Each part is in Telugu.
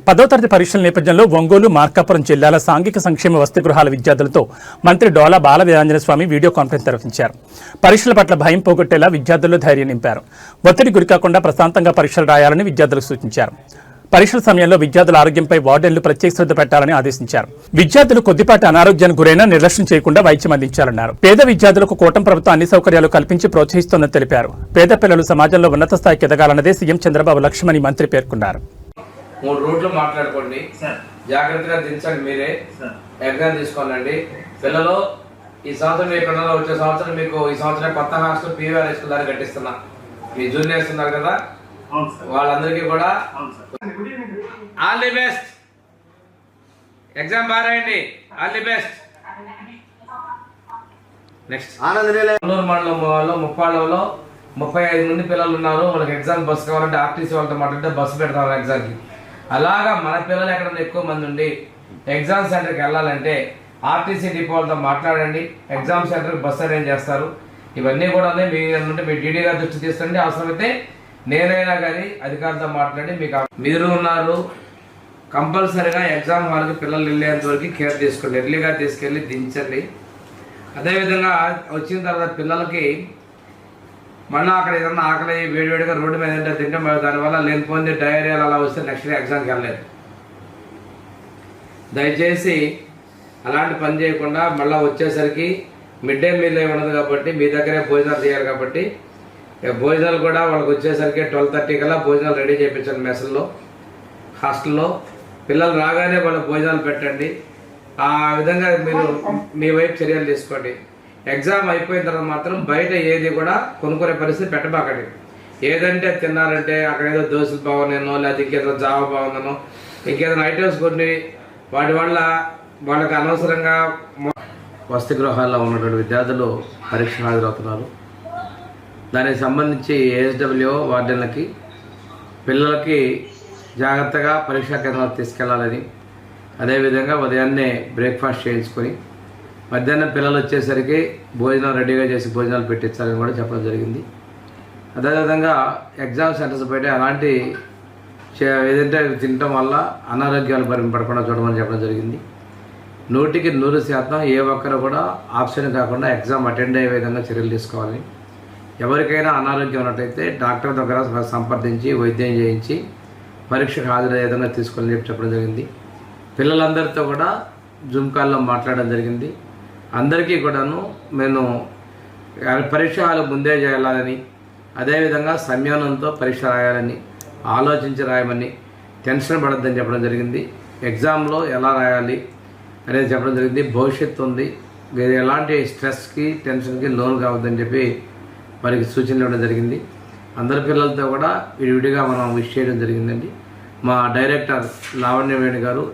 10వ తరగతి పరీక్షల నేపథ్యంలో ఒంగోలు మార్కాపురం జిల్లాల సాంఘిక సంక్షేమ వసతి గృహాల విద్యార్థులతో మంత్రి డోలా బాల వీరాంజనేయ స్వామి వీడియో కాన్ఫరెన్స్ నిర్వహించారు. పరీక్షల పట్ల భయం పోగొట్టేలా విద్యార్థుల్లో ధైర్యం నింపారు. ఒత్తిడి గురికాకుండా ప్రశాంతంగా పరీక్షలు రాయాలని విద్యార్థులకు సూచించారు. పరీక్షల సమయంలో విద్యార్థుల ఆరోగ్యంపై వార్డెన్లు ప్రత్యేక శ్రద్ధ పెట్టాలని ఆదేశించారు. విద్యార్థులు కొద్దిపాటి అనారోగ్యానికి గురైనా నిర్లక్ష్యం చేయకుండా వైద్యం అందించాలన్నారు. పేద విద్యార్థులకు కూటమి ప్రభుత్వం అన్ని సౌకర్యాలు కల్పించి ప్రోత్సహిస్తోందని తెలిపారు. పేద పిల్లలు సమాజంలో ఉన్నత స్థాయికి ఎదగాలన్నదే సీఎం చంద్రబాబు లక్ష్యమని మంత్రి పేర్కొన్నారు. 3 రూట్లు మాట్లాడుకోండి, జాగ్రత్తగా దించండి, మీరే ఎగ్జామ్ తీసుకోనండి. పిల్లలు ఈ సంవత్సరం మీ పిల్లలు వచ్చే సంవత్సరం మీకు ఈ సంవత్సరం కొత్త హాస్టల్ పీవీఆర్ స్కూల్ దాన్ని కట్టిస్తున్నా. మీ జూనియర్స్ ఉన్నారు కదా, వాళ్ళందరికీ కూడా ఆల్ ది బెస్ట్. ఎగ్జామ్ బాగా రాయండి. All the best. నెక్స్ట్ ఆనందనూరు మండలంలో ముప్పాళ్ళలో 35 మంది పిల్లలు ఉన్నారు. వాళ్ళకి ఎగ్జామ్ బస్సు కావాలంటే ఆర్టీసీ వాళ్ళతో మాట్లాడితే బస్సు పెడతారు ఎగ్జామ్కి. అలాగా మన పిల్లలు ఎక్కడన్నా ఎక్కువ మంది ఉండి ఎగ్జామ్ సెంటర్కి వెళ్ళాలంటే ఆర్టీసీ డిపో వాళ్ళతో మాట్లాడండి. ఎగ్జామ్ సెంటర్కి బస్సు అరేంజ్ చేస్తారు. ఇవన్నీ కూడా మీ డీడీ గారి దృష్టి తీసుకోండి. అవసరమైతే నేనైనా కానీ అధికారులతో మాట్లాడి మీరు ఉన్నారు. కంపల్సరీగా ఎగ్జామ్ హాల్కి పిల్లలు వెళ్ళేంత వరకు కేర్ తీసుకోండి. ఎర్లీగా తీసుకెళ్ళి దించండి. అదేవిధంగా వచ్చిన తర్వాత పిల్లలకి మళ్ళీ అక్కడ ఏదన్నా ఆకలి వేడివేడిగా రోడ్డు మీద ఏంటో తింటే దానివల్ల లేనిపోయింది డయేరియాలు అలా వస్తే నెక్స్ట్ డే ఎగ్జామ్కి వెళ్ళలేదు. దయచేసి అలాంటి పని చేయకుండా మళ్ళీ వచ్చేసరికి మిడ్ డే మీల్ ఉండదు కాబట్టి మీ దగ్గరే భోజనాలు చేయాలి కాబట్టి భోజనాలు కూడా వాళ్ళకి వచ్చేసరికి 12:30 కల్లా భోజనాలు రెడీ చేయించండి. మెస్ల్లో హాస్టల్లో పిల్లలు రాగానే వాళ్ళకి భోజనాలు పెట్టండి. ఆ విధంగా మీరు మీ వైపు చర్యలు తీసుకోండి. ఎగ్జామ్ అయిపోయిన తర్వాత మాత్రం బయట ఏది కూడా కొనుక్కునే పరిస్థితి పెట్టబాకండి. ఏదంటే తిన్నారంటే అక్కడ ఏదో దోశలు బాగున్నానో లేకపోతే ఇంకేదో జావ బాగుందనో ఇంకేదైనా ఐటమ్స్ కొన్ని వాటి వల్ల వాళ్ళకి అనవసరంగా వసతి గృహాల్లో ఉన్నటువంటి విద్యార్థులు పరీక్ష హాజరవుతున్నారు. దానికి సంబంధించి ఏఎస్డబ్ల్యూ వార్డెన్లకి పిల్లలకి జాగ్రత్తగా పరీక్షా కేంద్రాలకు తీసుకెళ్లాలని, అదేవిధంగా ఉదయాన్నే బ్రేక్ఫాస్ట్ చేయించుకొని మధ్యాహ్నం పిల్లలు వచ్చేసరికి భోజనం రెడీగా చేసి భోజనాలు పెట్టించాలని కూడా చెప్పడం జరిగింది. అదేవిధంగా ఎగ్జామ్ సెంటర్స్ బయట అలాంటి ఏదంటే తినటం వల్ల అనారోగ్యాలు పడకుండా చూడమని చెప్పడం జరిగింది. 100% ఏ ఒక్కరు కూడా ఆప్షన్ కాకుండా ఎగ్జామ్ అటెండ్ అయ్యే విధంగా చర్యలు తీసుకోవాలని, ఎవరికైనా అనారోగ్యం ఉన్నట్టయితే డాక్టర్ దగ్గర సంప్రదించి వైద్యం చేయించి పరీక్షకు హాజరయ్యే విధంగా తీసుకోవాలని చెప్పడం జరిగింది. పిల్లలందరితో కూడా జూమ్ కాల్లో మాట్లాడడం జరిగింది. అందరికీ కూడాను నేను పరీక్ష హాలు ముందే చేయాలని, అదేవిధంగా సంయమనంతో పరీక్ష రాయాలని, ఆలోచించి రాయమని, టెన్షన్ పడద్దని చెప్పడం జరిగింది. ఎగ్జామ్లో ఎలా రాయాలి అనేది చెప్పడం జరిగింది. భవిష్యత్తు ఉంది, ఎలాంటి స్ట్రెస్కి టెన్షన్కి లోన్ కావద్దని చెప్పి వారికి సూచనలు ఇవ్వడం జరిగింది. అందరి పిల్లలతో కూడా విడివిడిగా మనం విష్ చేయడం జరిగిందండి. మా డైరెక్టర్ లావణ్యవేణి గారు,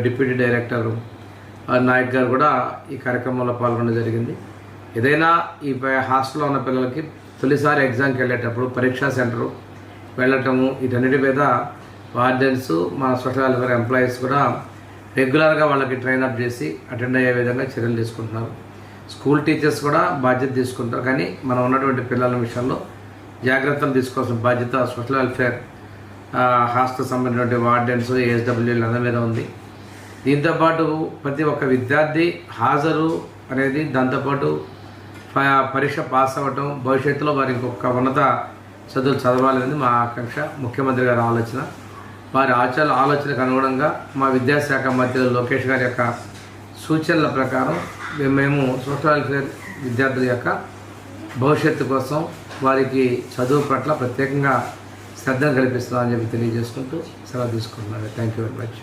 డిప్యూటీ డైరెక్టర్ నాయక్ గారు కూడా ఈ కార్యక్రమంలో పాల్గొనడం జరిగింది. ఏదైనా ఈ హాస్టల్లో ఉన్న పిల్లలకి తొలిసారి ఎగ్జామ్కి వెళ్ళేటప్పుడు పరీక్షా సెంటరు వెళ్ళటము వీటన్నిటి మీద వార్డెన్స్, మన సోషల్ వెల్ఫేర్ ఎంప్లాయీస్ కూడా రెగ్యులర్గా వాళ్ళకి ట్రైన్అప్ చేసి అటెండ్ అయ్యే విధంగా చర్యలు తీసుకుంటున్నారు. స్కూల్ టీచర్స్ కూడా బాధ్యత తీసుకుంటారు. కానీ మనం ఉన్నటువంటి పిల్లల విషయంలో జాగ్రత్తలు తీసుకోవాల్సిన బాధ్యత సోషల్ వెల్ఫేర్ హాస్టల్ సంబంధించినటువంటి వార్డెన్స్, ఏఎస్డబ్ల్యూలు అందరి మీద ఉంది. దీంతోపాటు ప్రతి ఒక్క విద్యార్థి హాజరు అనేది, దాంతోపాటు పరీక్ష పాస్ అవ్వటం, భవిష్యత్తులో వారి ఇంకొక ఉన్నత చదువులు చదవాలనేది మా ఆకాంక్ష. ముఖ్యమంత్రి గారి ఆలోచన. వారి ఆలోచనకు అనుగుణంగా మా విద్యాశాఖ మంత్రి లోకేష్ గారి యొక్క సూచనల ప్రకారం మేము సోషల్ వెల్ఫేర్ విద్యార్థుల యొక్క భవిష్యత్తు కోసం వారికి చదువు పట్ల ప్రత్యేకంగా శ్రద్ధ కల్పిస్తున్నామని చెప్పి తెలియజేసుకుంటూ సెలవు తీసుకుంటున్నాను. Thank you very much.